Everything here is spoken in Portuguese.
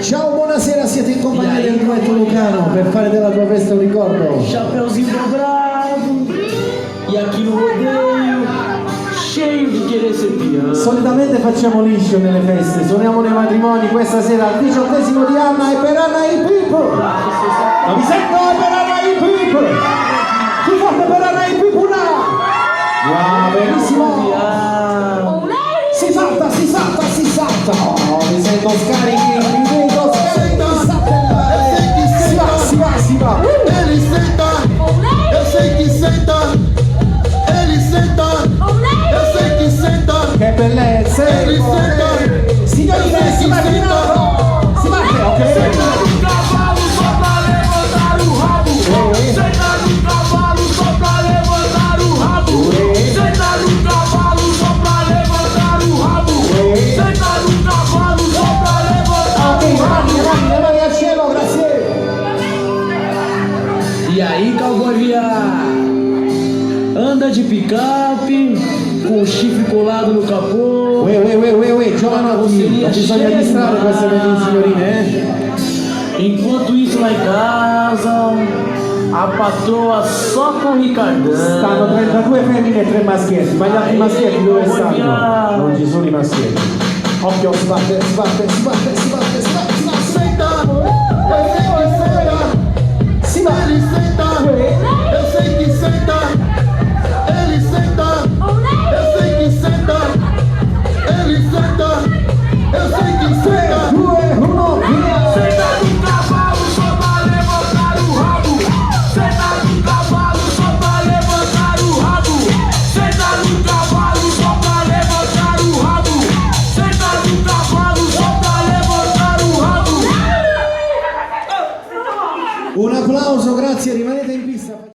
Ciao, buonasera, siete in compagnia del duetto Lucano per fare della tua festa un ricordo. Chapeuzinho dobrado, e aqui no rodeio, cheio de querer ser piano. Solitamente facciamo liscio nelle feste, suoniamo nei matrimoni, questa sera al 18° di Anna e per Anna i People. Non mi sento per Anna i People. Chi forte per Anna i People now? Wow, benissimo. Si salta, si salta, si salta. Oh, mi sento scarichi, mi vedo scarichi, si va, si va, si va. Ele senta, eu sei que senta. Ele senta, eu sei que senta. Che bellezza! Ele senta, Signorine, si va tirando! Si va, ok? Cavalo só pra levantar o rabo. Senta no cavalo só pra levantar o rabo. Senta no cavalo só pra levantar o rabo. Senta no cavalo só pra levantar Ok, o rabo. le mani al cielo, grazie! E aí, cowboy viado? Anda de picape, com o chifre colado no capô. Uè, giovanotti, non bisogna distrarre queste belle signorine, Enquanto isso lá em casa, a patroa só com o Ricardão. Stanno 32 femmine e 3 maschietti, ma gli altri maschietti dove stanno? Non ci sono i maschietti. Occhio, si batte, si batte, si batte, si batte, si batte, si batte. senta. Eu sei que senta. Si va! Ele senta, eu sei que senta. Ele senta, eu sei que senta. Ele senta, eu sei que 3, senta. 2, 1, via! Senta no cavalo só pra levantar o rabo. Senta no cavalo só pra levantar o rabo. Senta no cavalo só pra levantar o rabo. Senta no cavalo só pra levantar o rabo. Un applauso, grazie, rimanete in pista.